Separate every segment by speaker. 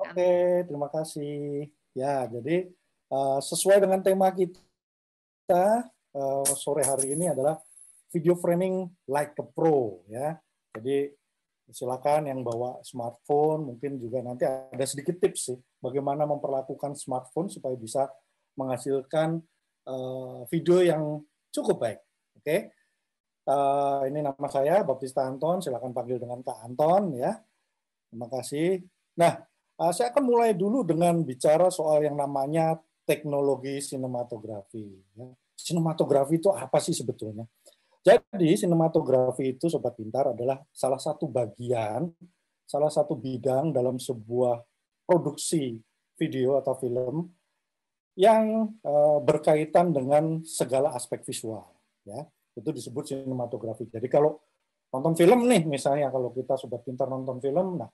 Speaker 1: Oke, terima kasih. Ya, jadi sesuai dengan tema kita sore hari ini adalah video framing like a pro, ya. Jadi silakan yang bawa smartphone, mungkin juga nanti ada sedikit tips sih bagaimana memperlakukan smartphone supaya bisa menghasilkan video yang cukup baik. Oke, ini nama saya Baptista Anton, silakan panggil dengan Kak Anton, ya. Terima kasih. Nah, saya akan mulai dulu dengan bicara soal yang namanya teknologi sinematografi. Sinematografi itu apa sih sebetulnya? Jadi sinematografi itu Sobat Pintar adalah salah satu bagian, salah satu bidang dalam sebuah produksi video atau film yang berkaitan dengan segala aspek visual. Ya, itu disebut sinematografi. Jadi kalau nonton film nih, misalnya kalau kita Sobat Pintar nonton film, nah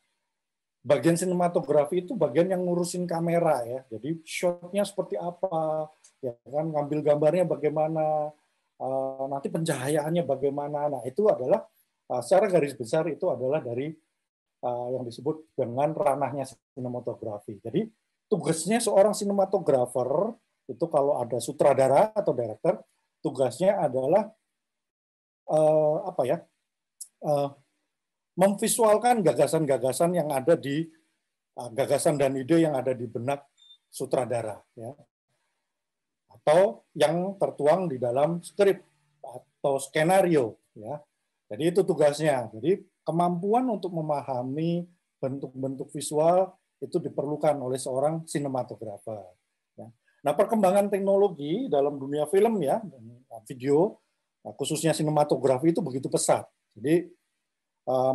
Speaker 1: bagian sinematografi itu bagian yang ngurusin kamera ya. Jadi shotnya seperti apa, ya kan, ngambil gambarnya bagaimana, nanti pencahayaannya bagaimana. Nah itu adalah secara garis besar itu adalah dari yang disebut dengan ranahnya sinematografi. Jadi tugasnya seorang sinematografer itu kalau ada sutradara atau director, tugasnya adalah apa ya? Memvisualkan gagasan-gagasan yang ada di gagasan dan ide yang ada di benak sutradara, ya, atau yang tertuang di dalam skrip atau skenario, ya. Jadi itu tugasnya. Jadi kemampuan untuk memahami bentuk-bentuk visual itu diperlukan oleh seorang sinematografer. Ya. Nah, perkembangan teknologi dalam dunia film ya, video, khususnya sinematografi itu begitu pesat. Jadi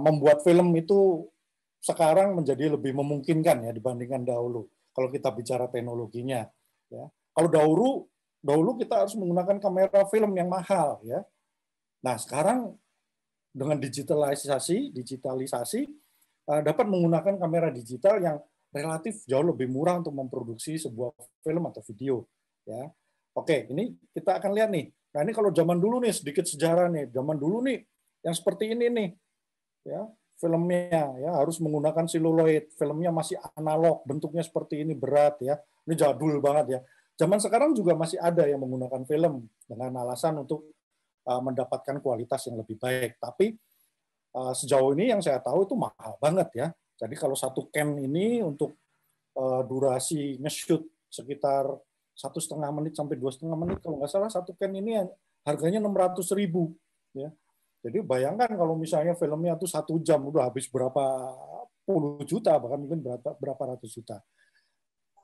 Speaker 1: membuat film itu sekarang menjadi lebih memungkinkan ya dibandingkan dahulu. Kalau kita bicara teknologinya, ya. Kalau dahulu kita harus menggunakan kamera film yang mahal, ya. Nah sekarang dengan digitalisasi dapat menggunakan kamera digital yang relatif jauh lebih murah untuk memproduksi sebuah film atau video, ya. Oke, ini kita akan lihat nih. Nah ini kalau zaman dulu nih sedikit sejarah nih, zaman dulu nih yang seperti ini nih. Ya, filmnya ya harus menggunakan siluloid, filmnya masih analog, bentuknya seperti ini, berat ya. Ini jadul banget ya. Zaman sekarang juga masih ada yang menggunakan film dengan alasan untuk mendapatkan kualitas yang lebih baik. Tapi sejauh ini yang saya tahu itu mahal banget ya. Jadi kalau satu cam ini untuk durasi nge-shoot sekitar 1,5 menit sampai 2,5 menit, kalau nggak salah satu cam ini harganya 600.000 ya. Jadi bayangkan kalau misalnya filmnya itu 1 jam udah habis berapa puluh juta, bahkan mungkin berapa ratus juta.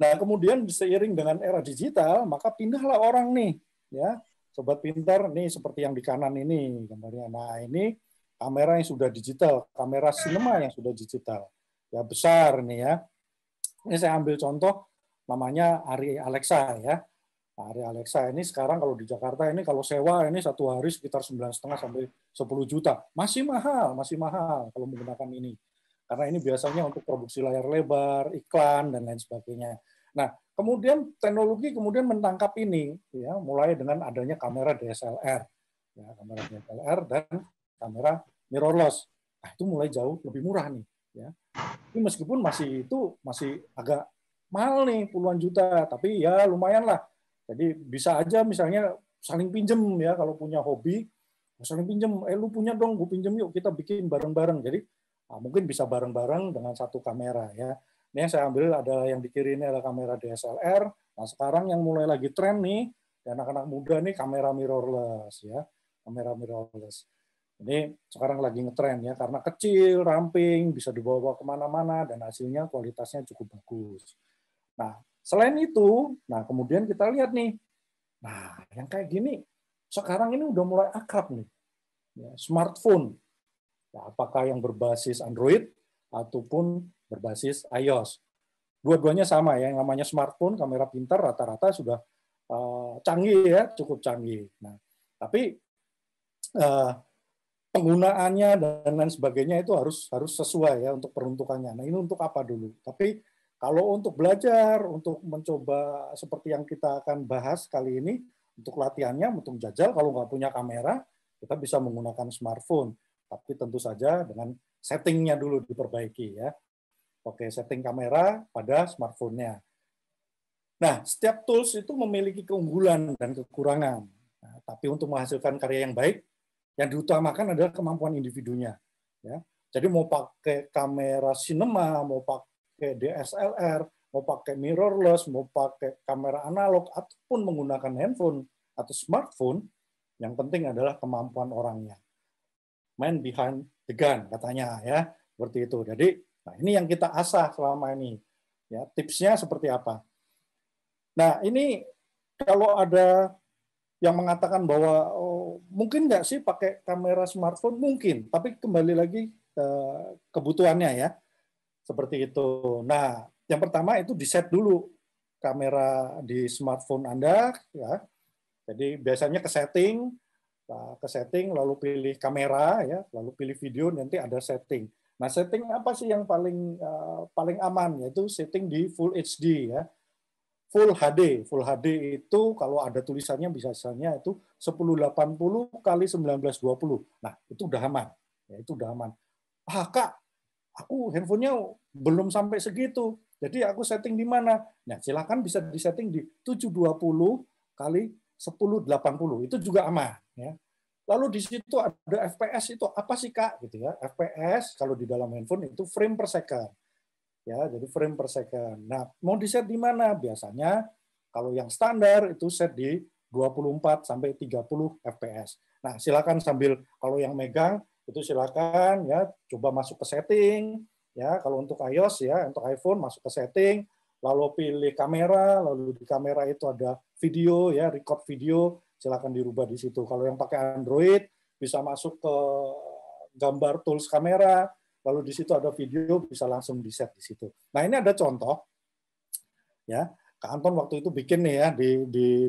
Speaker 1: Nah kemudian seiring dengan era digital, maka pindahlah orang nih, ya Sobat Pintar, nih seperti yang di kanan ini gambarnya. Nah ini kamera yang sudah digital, kamera sinema yang sudah digital, ya besar nih ya. Ini saya ambil contoh namanya Arri Alexa ya. Nah, Arri Alexa ini sekarang kalau di Jakarta ini kalau sewa ini satu hari sekitar 9,5 sampai 10 juta. Masih mahal kalau menggunakan ini. Karena ini biasanya untuk produksi layar lebar, iklan dan lain sebagainya. Nah, kemudian teknologi kemudian menangkap ini ya, mulai dengan adanya kamera DSLR. Ya, kamera DSLR dan kamera mirrorless. Nah, itu mulai jauh lebih murah nih ya. Ini meskipun masih agak mahal nih puluhan juta, tapi ya lumayan lah. Jadi bisa aja misalnya saling pinjem ya kalau punya hobi, saling pinjem, lu punya dong, gue pinjem yuk kita bikin bareng-bareng. Jadi mungkin bisa bareng-bareng dengan satu kamera ya. Ini yang saya ambil adalah yang di kiri ini adalah kamera DSLR. Nah sekarang yang mulai lagi tren nih, anak-anak muda nih kamera mirrorless ya, kamera mirrorless. Ini sekarang lagi ngetren ya, karena kecil, ramping, bisa dibawa kemana-mana, dan hasilnya kualitasnya cukup bagus. Nah, selain itu, nah kemudian kita lihat nih, nah yang kayak gini, sekarang ini udah mulai akrab nih, ya, smartphone. Nah, apakah yang berbasis Android, ataupun berbasis iOS. Dua-duanya sama ya, yang namanya smartphone, kamera pintar, rata-rata sudah canggih ya, cukup canggih. Nah, tapi penggunaannya dan lain sebagainya itu harus sesuai ya untuk peruntukannya. Nah ini untuk apa dulu? Tapi kalau untuk belajar, untuk mencoba seperti yang kita akan bahas kali ini, untuk latihannya, untuk jajal, kalau nggak punya kamera, kita bisa menggunakan smartphone. Tapi tentu saja dengan settingnya dulu diperbaiki ya. Oke, setting kamera pada smartphone-nya. Nah, setiap tools itu memiliki keunggulan dan kekurangan. Nah, tapi untuk menghasilkan karya yang baik, yang diutamakan adalah kemampuan individunya. Ya. Jadi mau pakai kamera cinema, mau pakai DSLR, mau pakai mirrorless, mau pakai kamera analog, ataupun menggunakan handphone atau smartphone, yang penting adalah kemampuan orangnya. Man behind the gun, katanya ya, seperti itu. Jadi, nah ini yang kita asah selama ini. Ya, tipsnya seperti apa? Nah, ini kalau ada yang mengatakan bahwa mungkin nggak sih pakai kamera smartphone? Mungkin, tapi kembali lagi kebutuhannya ya, seperti itu. Nah, yang pertama itu di-set dulu kamera di smartphone Anda, ya. Jadi biasanya ke setting, lalu pilih kamera, ya, lalu pilih video, nanti ada setting. Nah, setting apa sih yang paling aman? Yaitu setting di Full HD, ya. Full HD itu kalau ada tulisannya biasanya itu 1080 kali 1920. Nah, itu udah aman. Ya, itu udah aman. Ah, Kak, aku handphonenya belum sampai segitu. Jadi aku setting di mana? Nah, silakan bisa disetting di 720 kali 1080. Itu juga aman, ya. Lalu di situ ada FPS itu apa sih, Kak? Gitu ya. FPS kalau di dalam handphone itu frame per second. Ya, jadi frame per second. Nah, mau di set di mana? Biasanya kalau yang standar itu set di 24 sampai 30 fps. Nah, silakan sambil kalau yang megang itu silakan ya coba masuk ke setting ya. Kalau untuk iOS ya, untuk iPhone masuk ke setting, lalu pilih kamera, lalu di kamera itu ada video ya, record video, silakan dirubah di situ. Kalau yang pakai Android bisa masuk ke gambar tools kamera, lalu di situ ada video, bisa langsung di-set di situ. Nah, ini ada contoh, ya. Kak Anton waktu itu bikin nih ya,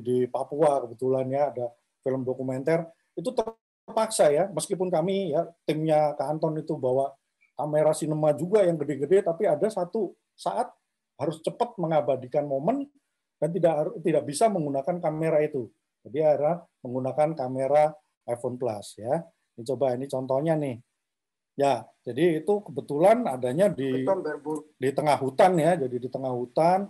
Speaker 1: di Papua kebetulan ya, ada film dokumenter, itu terpaksa ya, meskipun kami ya, timnya Kak Anton itu bawa kamera sinema juga yang gede-gede, tapi ada satu saat harus cepat mengabadikan momen, dan tidak bisa menggunakan kamera itu. Jadi ada menggunakan kamera iPhone Plus ya. Ini coba, ini contohnya nih. Ya, jadi itu kebetulan adanya di tengah hutan ya, jadi di tengah hutan.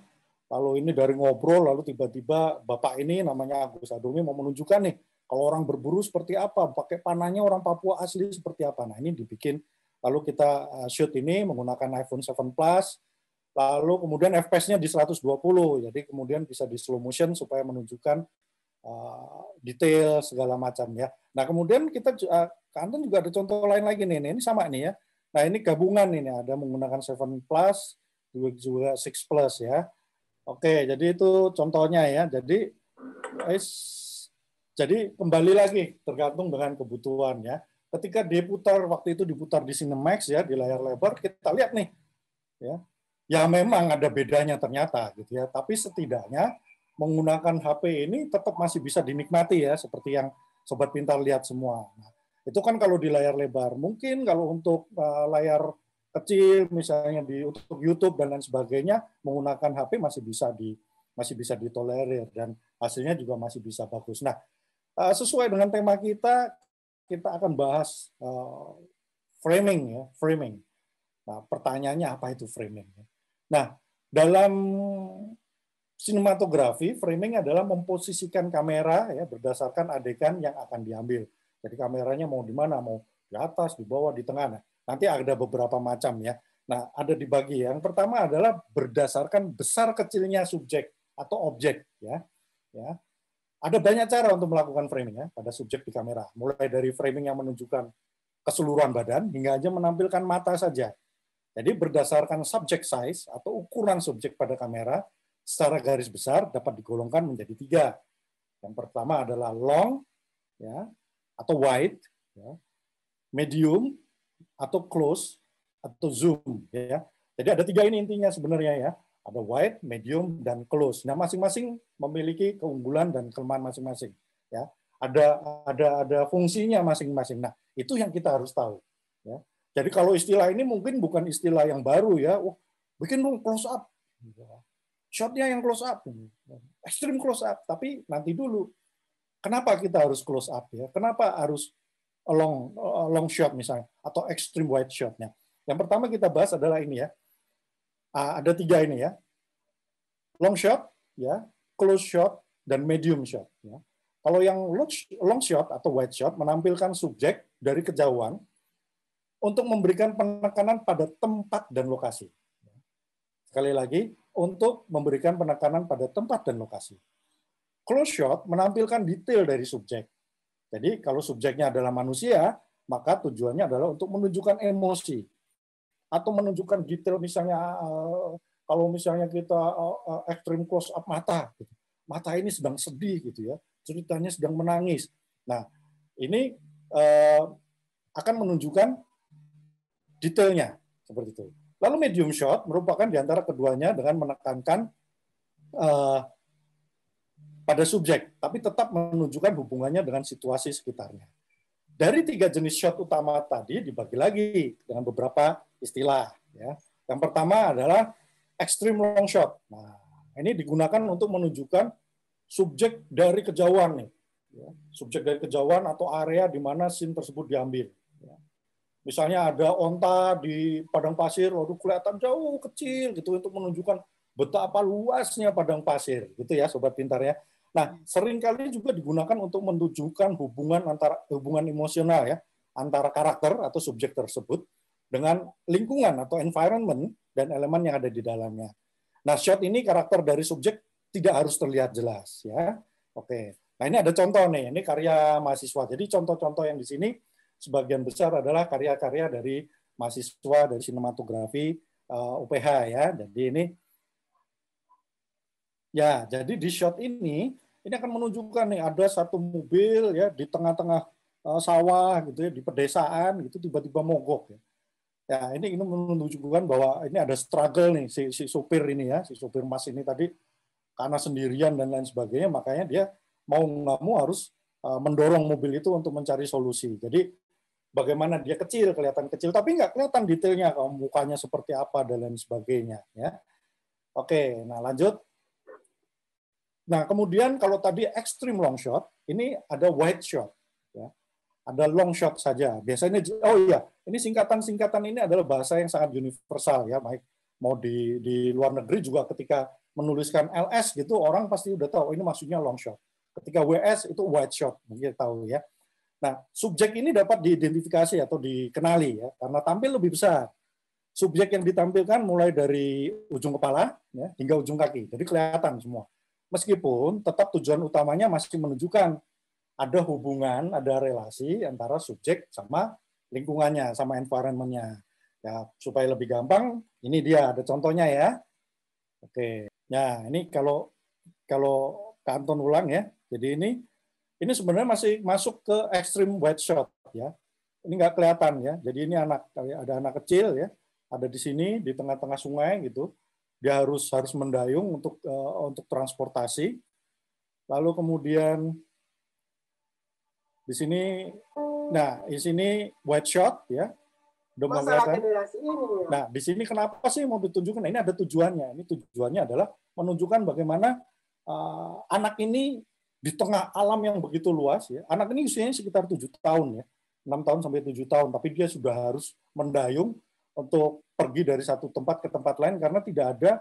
Speaker 1: Lalu ini dari ngobrol, lalu tiba-tiba bapak ini namanya Agus Adumi mau menunjukkan nih, kalau orang berburu seperti apa, pakai panahnya orang Papua asli seperti apa. Nah, ini dibikin, lalu kita shoot ini menggunakan iPhone 7 Plus, lalu kemudian FPS-nya di 120, jadi kemudian bisa di slow motion supaya menunjukkan detail segala macam ya. Nah, kemudian kita Kanton juga ada contoh lain lagi nih. Ini sama nih ya. Nah, ini gabungan ini ada menggunakan 7 Plus juga 6 Plus ya. Oke, jadi itu contohnya ya. Jadi kembali lagi tergantung dengan kebutuhan ya. Ketika diputar waktu itu diputar di Cinemax ya, di layar lebar, kita lihat nih ya. Ya memang ada bedanya ternyata gitu ya, tapi setidaknya menggunakan HP ini tetap masih bisa dinikmati ya, seperti yang Sobat Pintar lihat semua. Nah, itu kan kalau di layar lebar. Mungkin kalau untuk layar kecil, misalnya untuk YouTube dan lain sebagainya, menggunakan HP masih bisa ditolerir dan hasilnya juga masih bisa bagus. Nah, sesuai dengan tema kita akan bahas framing ya, framing. Nah, pertanyaannya apa itu framing? Nah, dalam sinematografi, framing adalah memposisikan kamera ya berdasarkan adegan yang akan diambil. Jadi kameranya mau di mana, mau di atas, di bawah, di tengah. Nah, nanti ada beberapa macam ya. Nah, ada dibagi. Yang pertama adalah berdasarkan besar kecilnya subjek atau objek ya. Ya. Ada banyak cara untuk melakukan framing ya pada subjek di kamera. Mulai dari framing yang menunjukkan keseluruhan badan hingga aja menampilkan mata saja. Jadi berdasarkan subject size atau ukuran subjek pada kamera, secara garis besar dapat digolongkan menjadi 3. Yang pertama adalah long, ya, atau wide, ya, medium, atau close, atau zoom. Ya. Jadi ada 3 ini intinya sebenarnya ya. Ada wide, medium, dan close. Nah, masing-masing memiliki keunggulan dan kelemahan masing-masing. Ya. Ada fungsinya masing-masing. Nah, itu yang kita harus tahu. Ya. Jadi kalau istilah ini mungkin bukan istilah yang baru ya. Bikin dong close up. Shotnya yang close up. Extreme close up. Tapi nanti dulu. Kenapa kita harus close up ya? Kenapa harus long shot misalnya atau extreme wide shotnya? Yang pertama kita bahas adalah ini ya. Ada 3 ini ya. Long shot, ya, close shot, dan medium shot. Ya. Kalau yang long shot atau wide shot menampilkan subjek dari kejauhan untuk memberikan penekanan pada tempat dan lokasi. Sekali lagi, untuk memberikan penekanan pada tempat dan lokasi. Close shot menampilkan detail dari subjek. Jadi kalau subjeknya adalah manusia, maka tujuannya adalah untuk menunjukkan emosi atau menunjukkan detail, misalnya kalau misalnya kita extreme close up mata, gitu. Mata ini sedang sedih gitu ya, ceritanya sedang menangis. Nah, ini akan menunjukkan detailnya seperti itu. Lalu medium shot merupakan di antara keduanya dengan menekankan pada subjek, tapi tetap menunjukkan hubungannya dengan situasi sekitarnya. Dari 3 jenis shot utama tadi dibagi lagi dengan beberapa istilah. Ya. Yang pertama adalah extreme long shot. Nah, ini digunakan untuk menunjukkan subjek dari kejauhan nih, ya. Subjek dari kejauhan atau area di mana scene tersebut diambil. Ya. Misalnya ada onta di padang pasir, waduh kelihatan jauh kecil gitu untuk menunjukkan betapa luasnya padang pasir, gitu ya, sobat pintar ya. Nah, seringkali juga digunakan untuk menunjukkan hubungan emosional ya antara karakter atau subjek tersebut dengan lingkungan atau environment dan elemen yang ada di dalamnya. Nah, shot ini karakter dari subjek tidak harus terlihat jelas ya. Oke. Nah, ini ada contoh nih, ini karya mahasiswa. Jadi contoh-contoh yang di sini sebagian besar adalah karya-karya dari mahasiswa dari sinematografi UPH ya. Jadi ini ya, jadi di shot ini akan menunjukkan nih ada satu mobil ya di tengah-tengah sawah gitu ya, di pedesaan gitu tiba-tiba mogok ya. Ya, ini menunjukkan bahwa ini ada struggle nih si supir ini ya, si supir Mas ini tadi karena sendirian dan lain sebagainya, makanya dia mau nggak mau harus mendorong mobil itu untuk mencari solusi. Jadi bagaimana dia kecil, kelihatan kecil, tapi nggak kelihatan detailnya, mukanya seperti apa dan lain sebagainya ya. Oke, nah lanjut. Nah, kemudian kalau tadi extreme long shot, ini ada wide shot. Ya. Ada long shot saja. Biasanya, oh iya, ini singkatan-singkatan ini adalah bahasa yang sangat universal ya, baik mau di luar negeri juga ketika menuliskan LS gitu, orang pasti udah tahu ini maksudnya long shot. Ketika WS itu wide shot, mungkin tahu ya. Nah, subjek ini dapat diidentifikasi atau dikenali ya, karena tampil lebih besar. Subjek yang ditampilkan mulai dari ujung kepala ya, hingga ujung kaki, jadi kelihatan semua. Meskipun tetap tujuan utamanya masih menunjukkan ada hubungan, ada relasi antara subjek sama lingkungannya, sama environment-nya. Ya, supaya lebih gampang, ini dia ada contohnya ya. Oke. Nah, ini kalau Kanton ulang ya. Jadi ini sebenarnya masih masuk ke extreme wide shot ya. Ini nggak kelihatan ya. Jadi ini ada anak kecil ya, ada di sini di tengah-tengah sungai gitu. Dia harus mendayung untuk transportasi. Lalu kemudian di sini, nah di sini wide shot ya, udah kelihatan. Nah di sini kenapa sih mau ditunjukkan? Nah, ini ada tujuannya. Ini tujuannya adalah menunjukkan bagaimana anak ini di tengah alam yang begitu luas ya. Anak ini usianya sekitar 7 tahun ya, 6 tahun sampai 7 tahun, tapi dia sudah harus mendayung untuk pergi dari satu tempat ke tempat lain karena tidak ada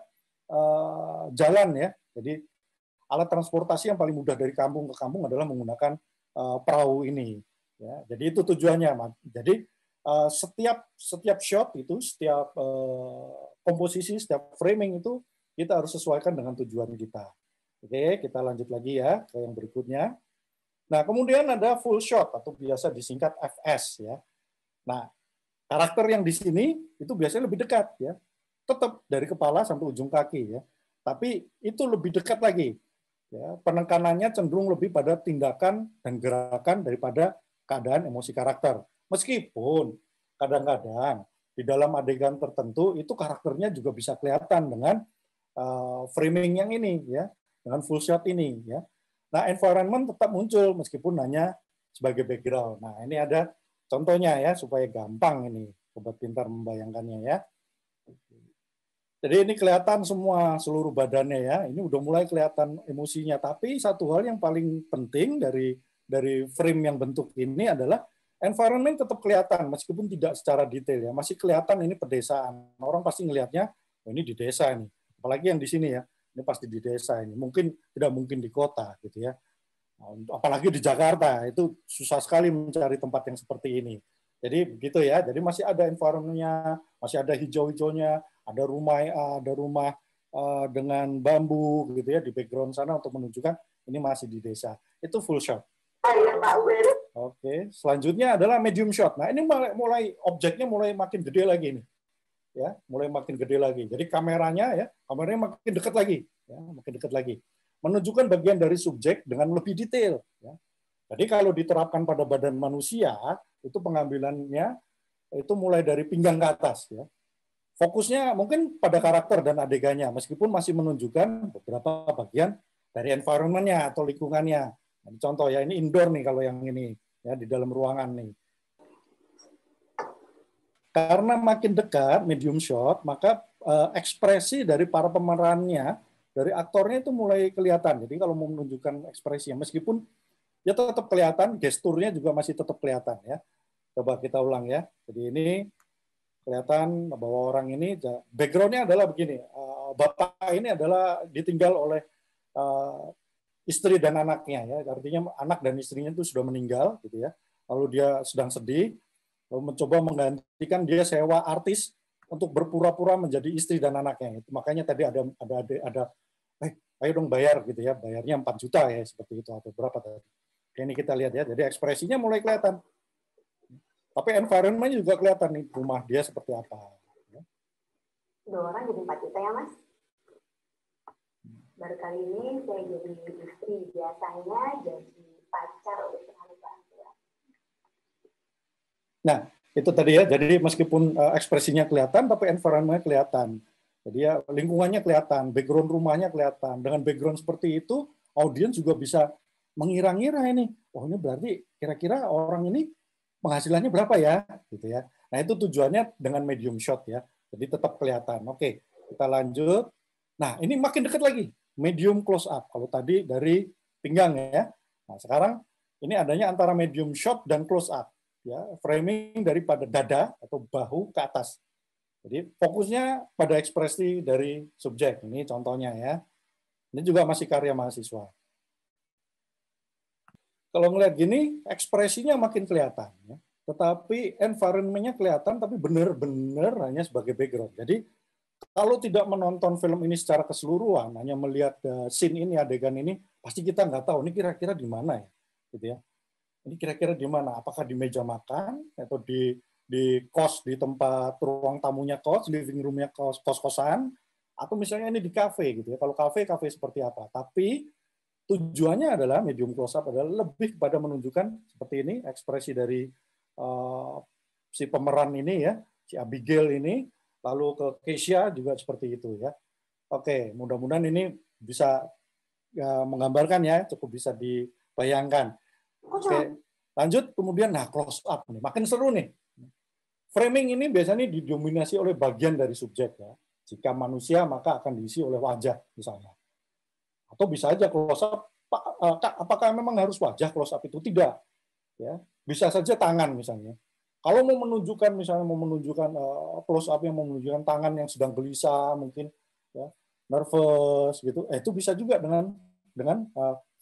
Speaker 1: jalan ya. Jadi alat transportasi yang paling mudah dari kampung ke kampung adalah menggunakan perahu ini. Ya. Jadi itu tujuannya. Jadi setiap shot itu, setiap komposisi, setiap framing itu kita harus sesuaikan dengan tujuan kita. Oke, kita lanjut lagi ya ke yang berikutnya. Nah, kemudian ada full shot atau biasa disingkat FS ya. Nah, karakter yang di sini itu biasanya lebih dekat ya, tetap dari kepala sampai ujung kaki ya. Tapi itu lebih dekat lagi. Ya, penekanannya cenderung lebih pada tindakan dan gerakan daripada keadaan emosi karakter. Meskipun kadang-kadang di dalam adegan tertentu itu karakternya juga bisa kelihatan dengan framing yang ini ya, dengan full shot ini ya. Nah, environment tetap muncul meskipun hanya sebagai background. Nah, ini ada contohnya ya, supaya gampang ini sobat pintar membayangkannya ya. Jadi ini kelihatan semua seluruh badannya ya. Ini udah mulai kelihatan emosinya. Tapi satu hal yang paling penting dari frame yang bentuk ini adalah environment tetap kelihatan meskipun tidak secara detail ya. Masih kelihatan ini pedesaan. Orang pasti ngelihatnya oh, ini di desa nih. Apalagi yang di sini ya, ini pasti di desa ini. Mungkin tidak mungkin di kota gitu ya. Apalagi di Jakarta itu susah sekali mencari tempat yang seperti ini. Jadi begitu ya. Jadi masih ada environment-nya, masih ada hijau-hijaunya, ada rumah dengan bambu gitu ya di background sana untuk menunjukkan ini masih di desa. Itu full shot. Oke, selanjutnya adalah medium shot. Nah, ini mulai objeknya mulai makin gede lagi nih. Ya, mulai makin gede lagi. Jadi kameranya makin dekat lagi, ya, makin dekat lagi. Menunjukkan bagian dari subjek dengan lebih detail, ya. Jadi kalau diterapkan pada badan manusia, itu pengambilannya itu mulai dari pinggang ke atas, ya. Fokusnya mungkin pada karakter dan adegannya, meskipun masih menunjukkan beberapa bagian dari environment-nya atau lingkungannya. Nah, contoh ya, ini indoor nih kalau yang ini, ya, di dalam ruangan nih. Karena makin dekat medium shot, maka ekspresi dari para pemerannya, dari aktornya itu mulai kelihatan. Jadi kalau mau menunjukkan ekspresinya, meskipun ya tetap kelihatan, gesturnya juga masih tetap kelihatan ya. Coba kita ulang ya. Jadi ini kelihatan bahwa orang ini background-nya adalah begini. Bapak ini adalah ditinggal oleh istri dan anaknya ya. Artinya anak dan istrinya itu sudah meninggal gitu ya. Lalu dia sedang sedih, lalu mencoba menggantikan dia sewa artis untuk berpura-pura menjadi istri dan anaknya. Itu makanya tadi ada ayo dong bayar gitu ya. Bayarnya 4 juta ya seperti itu atau berapa tadi. Ini kita lihat ya. Jadi ekspresinya mulai kelihatan. Tapi environment-nya juga kelihatan nih, rumah dia seperti apa.
Speaker 2: Dua orang jadi 4 juta ya, Mas? Baru kali ini saya jadi istri, biasanya jadi pacar untuk sekali bantuan.
Speaker 1: Nah, itu tadi ya. Jadi meskipun ekspresinya kelihatan, tapi environment-nya kelihatan. Jadi ya lingkungannya kelihatan, background rumahnya kelihatan. Dengan background seperti itu, audiens juga bisa mengira-ngira ini. Oh, ini berarti kira-kira orang ini penghasilannya berapa ya, gitu ya. Nah, itu tujuannya dengan medium shot ya. Jadi tetap kelihatan. Oke, kita lanjut. Nah, ini makin dekat lagi, medium close up. Kalau tadi dari pinggang ya. Nah, sekarang ini adanya antara medium shot dan close up ya, framing daripada dada atau bahu ke atas. Jadi fokusnya pada ekspresi dari subjek. Ini contohnya ya. Ini juga masih karya mahasiswa. Kalau ngelihat gini, ekspresinya makin kelihatan. Ya. Tetapi environment-nya kelihatan, tapi benar-benar hanya sebagai background. Jadi, kalau tidak menonton film ini secara keseluruhan, hanya melihat scene ini, adegan ini, pasti kita nggak tahu, ini kira-kira di mana ya. Gitu ya. Ini kira-kira di mana? Apakah di meja makan, atau di kos, di tempat ruang tamunya kos, living room-nya kos-kosan, atau misalnya ini di kafe. Gitu ya. Kalau kafe seperti apa. Tapi, tujuannya adalah medium close up adalah lebih kepada menunjukkan seperti ini ekspresi dari si pemeran ini ya, si Abigail ini, lalu ke Keisha juga seperti itu ya. Oke, mudah-mudahan ini bisa menggambarkan ya, cukup bisa dibayangkan. Oke, lanjut kemudian nah close up nih, makin seru nih. Framing ini biasanya didominasi oleh bagian dari subjek ya. Jika manusia maka akan diisi oleh wajah misalnya. Atau bisa aja close up, apakah memang harus wajah close up itu? Tidak. Ya, bisa saja tangan misalnya. Kalau mau menunjukkan close up yang menunjukkan tangan yang sedang gelisah mungkin ya, nervous gitu, itu bisa juga dengan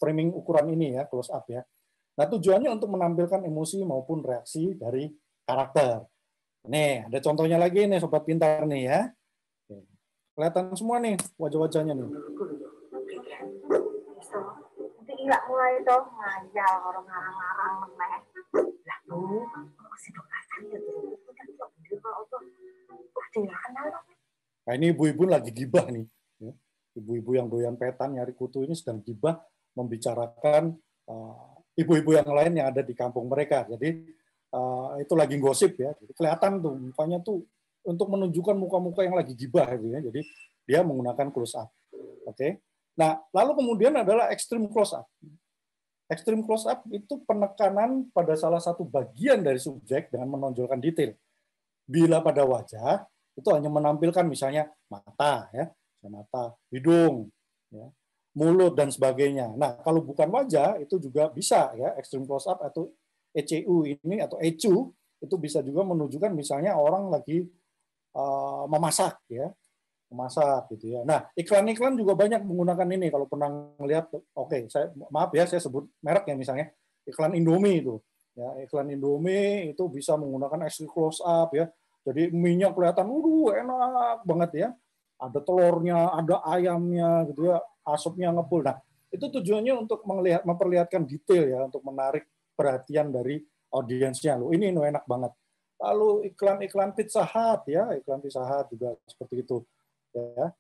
Speaker 1: framing ukuran ini ya, close up ya. Nah, tujuannya untuk menampilkan emosi maupun reaksi dari karakter. Nih, ada contohnya lagi nih sobat pintar nih ya. Kelihatan semua nih wajah-wajahnya nih.
Speaker 2: Enggak mulai toh ngajal orang ngarang-ngarang lah tuh masih bekasan gitu
Speaker 1: nah ini ibu-ibu lagi gibah nih ibu-ibu yang doyan petan nyari kutu ini sedang gibah membicarakan ibu-ibu yang lain yang ada di kampung mereka. Jadi itu lagi gosip ya. Jadi kelihatan tuh mukanya tuh untuk menunjukkan muka-muka yang lagi gibah gitu ya. Jadi dia menggunakan close up. Oke. Nah, lalu kemudian adalah extreme close up. Extreme close up itu penekanan pada salah satu bagian dari subjek dengan menonjolkan detail. Bila pada wajah itu hanya menampilkan misalnya mata, ya, mata, hidung, ya, mulut dan sebagainya. Nah, kalau bukan wajah itu juga bisa ya extreme close up atau ECU ini atau ECU itu bisa juga menunjukkan misalnya orang lagi memasak, ya, memasak gitu ya. Nah, iklan-iklan juga banyak menggunakan ini. Kalau pernah melihat, oke, saya maaf ya, saya sebut merek ya misalnya iklan Indomie itu. Ya, iklan Indomie itu bisa menggunakan ekstrim close up ya. Jadi minyak kelihatan, enak banget ya. Ada telurnya, ada ayamnya gitu ya, asapnya ngepul. Nah, itu tujuannya untuk memperlihatkan detail ya, untuk menarik perhatian dari audiensnya. Loh, ini enak banget. Lalu iklan-iklan Pizza Hut ya, iklan Pizza Hut juga seperti itu. Ya.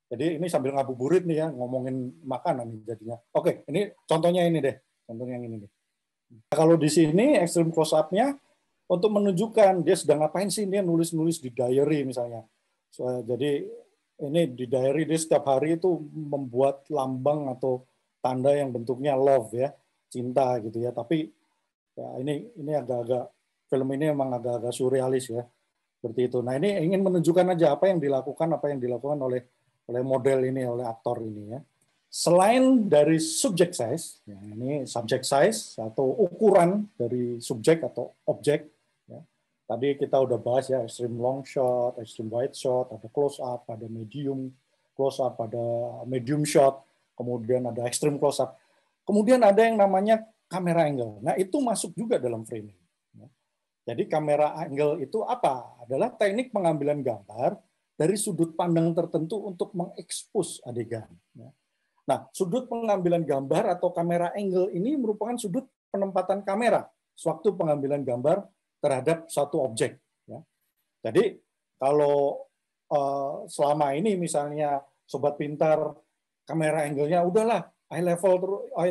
Speaker 1: Jadi ini sambil ngabuburit nih ya, ngomongin makanan nih jadinya. Oke, ini contohnya ini deh, contohnya yang ini deh. Nah, kalau di sini extreme close up-nya untuk menunjukkan dia sedang ngapain sih, dia nulis-nulis di diary misalnya. Jadi ini di diary dia setiap hari itu membuat lambang atau tanda yang bentuknya love ya, cinta gitu ya. Tapi ya ini agak-agak film ini memang agak-agak surrealis ya. Seperti itu. Nah, ini ingin menunjukkan aja apa yang dilakukan oleh model ini, oleh aktor ini ya. Selain dari subject size, ya, ini subject size atau ukuran dari subjek atau objek. Ya. Tadi kita udah bahas ya, extreme long shot, extreme wide shot, ada close up, ada medium close up, ada medium shot, kemudian ada extreme close up. Kemudian ada yang namanya camera angle. Nah, itu masuk juga dalam framing. Jadi kamera angle itu apa? Adalah teknik pengambilan gambar dari sudut pandang tertentu untuk mengekspos adegan. Nah, sudut pengambilan gambar atau kamera angle ini merupakan sudut penempatan kamera sewaktu pengambilan gambar terhadap satu objek. Jadi kalau selama ini misalnya Sobat Pintar kamera angle-nya udahlah high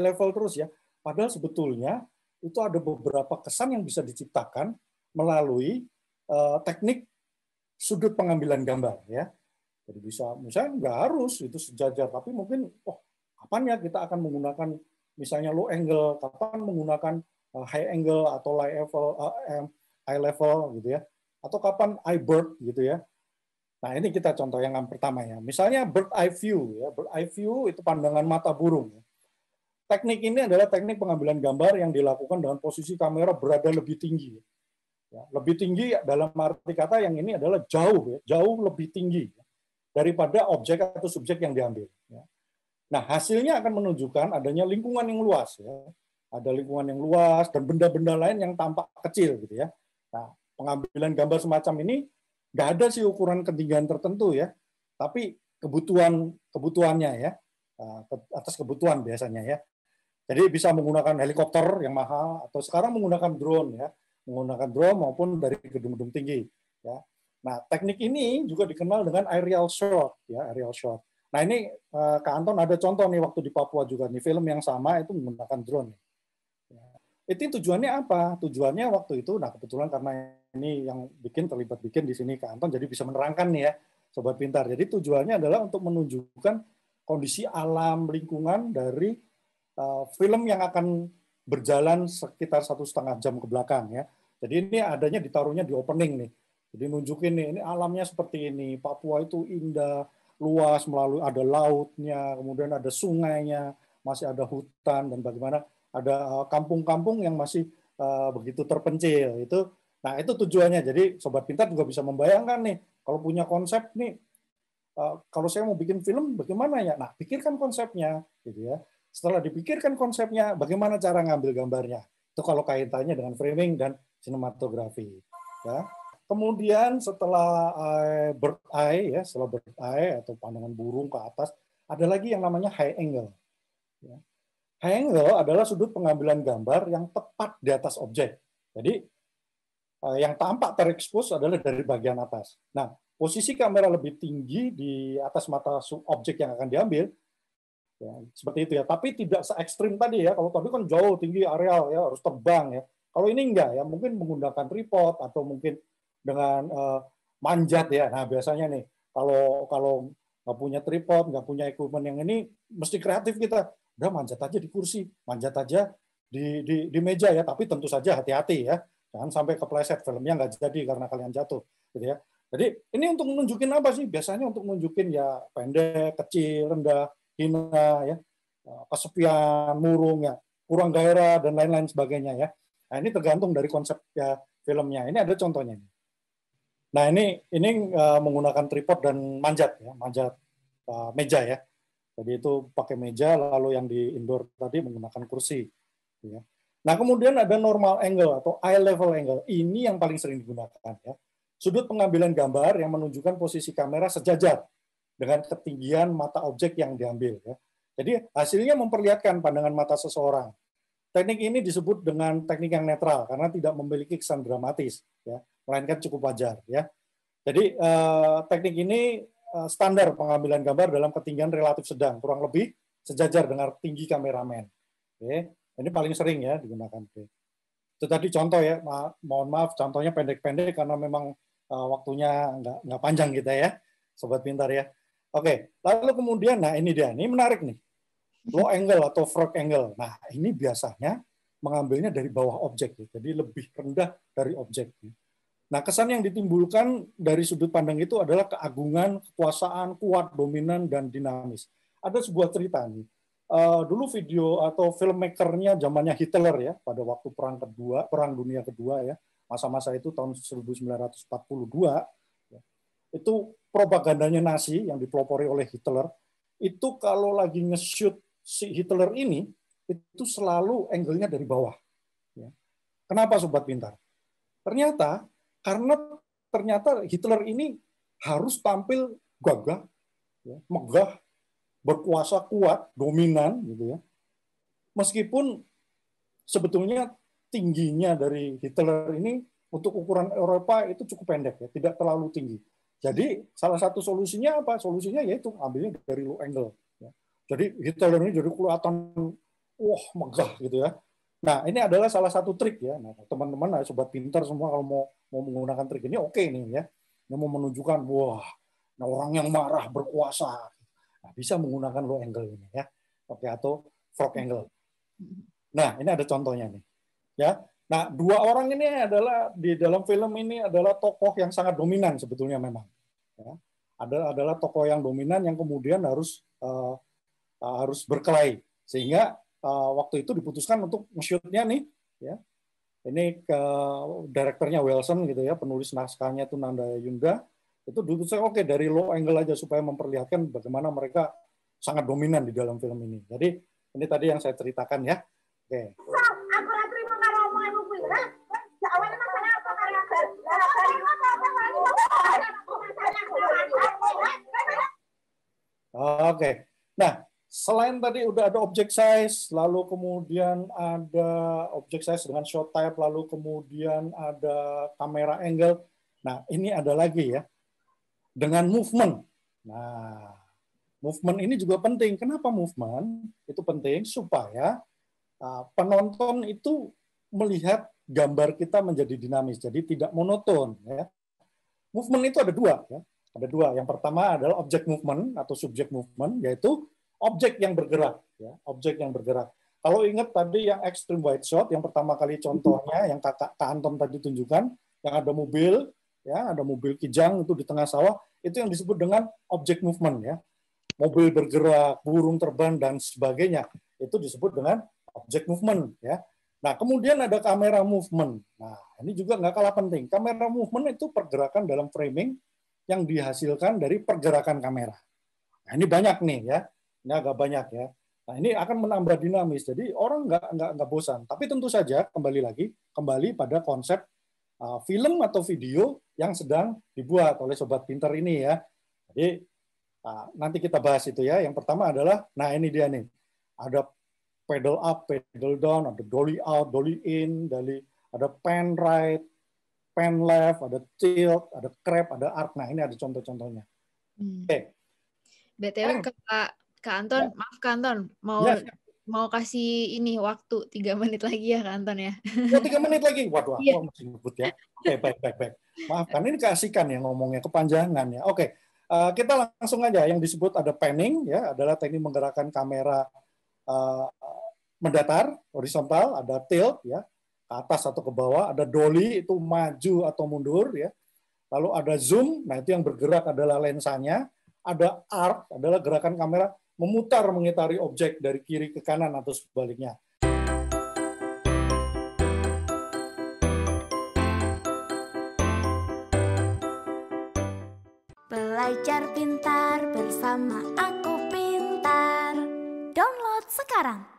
Speaker 1: level terus ya. Padahal sebetulnya itu ada beberapa kesan yang bisa diciptakan melalui teknik sudut pengambilan gambar ya. Jadi bisa misalnya nggak harus itu sejajar, tapi mungkin kapan ya kita akan menggunakan misalnya low angle, kapan menggunakan high angle atau high level gitu ya, atau kapan eye bird gitu ya. Nah ini kita contoh yang pertama ya. Misalnya bird eye view ya, bird eye view itu pandangan mata burung. Teknik ini adalah teknik pengambilan gambar yang dilakukan dengan posisi kamera berada lebih tinggi. Ya, lebih tinggi dalam arti kata yang ini adalah jauh lebih tinggi daripada objek atau subjek yang diambil. Ya. Nah hasilnya akan menunjukkan adanya lingkungan yang luas, ya. Ada lingkungan yang luas dan benda-benda lain yang tampak kecil, gitu ya. Nah pengambilan gambar semacam ini nggak ada sih ukuran ketinggian tertentu ya, tapi kebutuhannya ya, atas kebutuhan biasanya ya. Jadi bisa menggunakan helikopter yang mahal atau sekarang menggunakan drone ya. Menggunakan drone maupun dari gedung-gedung tinggi. Ya. Nah, teknik ini juga dikenal dengan aerial shot, ya, aerial shot. Nah, ini Kak Anton ada contoh nih waktu di Papua juga nih, film yang sama itu menggunakan drone. Ya. Itu tujuannya apa? Tujuannya waktu itu, nah kebetulan karena ini yang terlibat bikin di sini Kak Anton, jadi bisa menerangkan nih ya, Sobat Pintar. Jadi tujuannya adalah untuk menunjukkan kondisi alam lingkungan dari film yang akan berjalan sekitar 1,5 jam ke belakang ya. Jadi ini adanya ditaruhnya di opening nih. Jadi nunjukin nih, ini alamnya seperti ini. Papua itu indah, luas, melalui ada lautnya, kemudian ada sungainya, masih ada hutan dan bagaimana ada kampung-kampung yang masih begitu terpencil. Nah itu tujuannya. Jadi Sobat Pintar juga bisa membayangkan nih, kalau punya konsep nih, kalau saya mau bikin film bagaimana ya? Nah pikirkan konsepnya, gitu ya. Setelah dipikirkan konsepnya, bagaimana cara ngambil gambarnya? Itu kalau kaitannya dengan framing dan sinematografi. Ya. Kemudian setelah bird eye, ya, setelah bird eye atau pandangan burung ke atas, ada lagi yang namanya high angle. Ya. High angle adalah sudut pengambilan gambar yang tepat di atas objek. Jadi yang tampak terekspos adalah dari bagian atas. Nah, posisi kamera lebih tinggi di atas mata objek yang akan diambil. Ya, seperti itu ya, tapi tidak se ekstrim tadi ya. Kalau tadi kan jauh tinggi areal ya, harus terbang ya. Kalau ini enggak ya, mungkin menggunakan tripod atau mungkin dengan manjat ya. Nah biasanya nih, kalau nggak punya tripod, nggak punya equipment yang ini, mesti kreatif kita. Udah manjat aja di kursi, manjat aja di meja ya. Tapi tentu saja hati-hati ya, jangan sampai kepleset, filmnya nggak jadi karena kalian jatuh, gitu ya. Jadi ini untuk menunjukin apa sih? Biasanya untuk menunjukin ya pendek, kecil, rendah, hina ya, kesepian, murung ya, kurang gairah dan lain-lain sebagainya ya. Nah, ini tergantung dari konsep ya filmnya. Ini ada contohnya. Nah, ini menggunakan tripod dan manjat meja ya. Jadi itu pakai meja, lalu yang di indoor tadi menggunakan kursi. Ya. Nah, kemudian ada normal angle atau eye level angle. Ini yang paling sering digunakan ya. Sudut pengambilan gambar yang menunjukkan posisi kamera sejajar dengan ketinggian mata objek yang diambil ya. Jadi hasilnya memperlihatkan pandangan mata seseorang. Teknik ini disebut dengan teknik yang netral karena tidak memiliki kesan dramatis ya, melainkan cukup wajar ya. Jadi teknik ini standar pengambilan gambar dalam ketinggian relatif sedang, kurang lebih sejajar dengan tinggi kameramen. Oke. Ini paling sering ya digunakan. Itu tadi contoh ya, mohon maaf contohnya pendek-pendek karena memang waktunya nggak panjang kita ya, sobat pintar ya. Oke, lalu kemudian, nah ini dia, ini menarik nih. Low angle atau frog angle. Nah, ini biasanya mengambilnya dari bawah objek, jadi lebih rendah dari objek. Nah, kesan yang ditimbulkan dari sudut pandang itu adalah keagungan, kekuasaan, kuat, dominan, dan dinamis. Ada sebuah cerita nih. Dulu video atau filmmakernya zamannya Hitler ya, pada waktu Perang Dunia Kedua ya, masa-masa itu tahun 1942, ya, itu propagandanya Nazi yang dipelopori oleh Hitler, itu kalau lagi nge-shoot si Hitler ini, itu selalu angle-nya dari bawah. Ya. Kenapa Sobat Pintar? Karena Hitler ini harus tampil gagah, ya, megah, berkuasa kuat, dominan, gitu ya. Meskipun sebetulnya tingginya dari Hitler ini untuk ukuran Eropa itu cukup pendek, ya, tidak terlalu tinggi. Jadi salah satu solusinya apa? Solusinya yaitu ambilnya dari low angle. Ya. Jadi Hitler ini jadi kelihatan wah megah gitu ya. Nah ini adalah salah satu trik ya. Nah, teman-teman, sobat pintar semua kalau mau menggunakan trik ini oke nih ya. Yang mau menunjukkan wah, nah orang yang marah berkuasa. Nah, bisa menggunakan low angle ini ya. Oke, atau frog angle. Nah ini ada contohnya nih. Ya. Nah, dua orang ini adalah di dalam film ini adalah tokoh yang sangat dominan sebetulnya memang. Ya. Adalah tokoh yang dominan yang kemudian harus berkelahi sehingga waktu itu diputuskan untuk nge-shoot-nya nih. Ya. Ini ke direkturnya Wilson gitu ya, penulis naskahnya itu Nanda Yunda. Itu diputuskan oke dari low angle aja supaya memperlihatkan bagaimana mereka sangat dominan di dalam film ini. Jadi ini tadi yang saya ceritakan ya. Oke. Oke. Nah, selain tadi udah ada object size, lalu kemudian ada object size dengan shot type, lalu kemudian ada kamera angle. Nah, ini ada lagi ya. Dengan movement. Nah, movement ini juga penting. Kenapa movement? Itu penting supaya penonton itu melihat gambar kita menjadi dinamis, jadi tidak monoton. Ya. Movement itu ada dua. Ya. Ada dua. Yang pertama adalah object movement atau subject movement, yaitu objek yang bergerak. Ya. Objek yang bergerak. Kalau ingat tadi yang extreme wide shot, yang pertama kali contohnya, yang Kak Anton tadi tunjukkan, yang ada mobil, ya, ada mobil kijang itu di tengah sawah, itu yang disebut dengan object movement. Ya. Mobil bergerak, burung terbang, dan sebagainya. Itu disebut dengan object movement. Ya. Nah, kemudian ada kamera movement. Nah, ini juga nggak kalah penting. Kamera movement itu pergerakan dalam framing yang dihasilkan dari pergerakan kamera. Nah, ini banyak nih ya. Ini agak banyak ya. Nah, ini akan menambah dinamis. Jadi orang nggak bosan. Tapi tentu saja kembali pada konsep film atau video yang sedang dibuat oleh Sobat Pintar ini ya. Jadi nanti kita bahas itu ya. Yang pertama adalah, nah ini dia nih. Ada pedal up, pedal down, ada dolly out, dolly in, ada pan right, pan left, ada tilt, ada crab, ada arc. Nah, ini ada contoh-contohnya. Oke.
Speaker 3: BTW Kak Anton, maaf Kak Anton, mau kasih ini waktu 3 menit lagi ya Kak Anton ya.
Speaker 1: Oh, 3 menit lagi? Waduh, aku masih ngebut ya. Oke, baik. Maafkan, ini keasikan ya ngomongnya, kepanjangan ya. Oke, kita langsung aja. Yang disebut ada panning, ya, adalah teknik menggerakkan kamera mendatar, horizontal, ada tilt, ya, ke atas atau ke bawah, ada dolly, itu maju atau mundur, ya. Lalu ada zoom, nah itu yang bergerak adalah lensanya, ada arc, adalah gerakan kamera memutar mengitari objek dari kiri ke kanan atau sebaliknya.
Speaker 4: Belajar pintar bersama Aku Pintar. Download sekarang.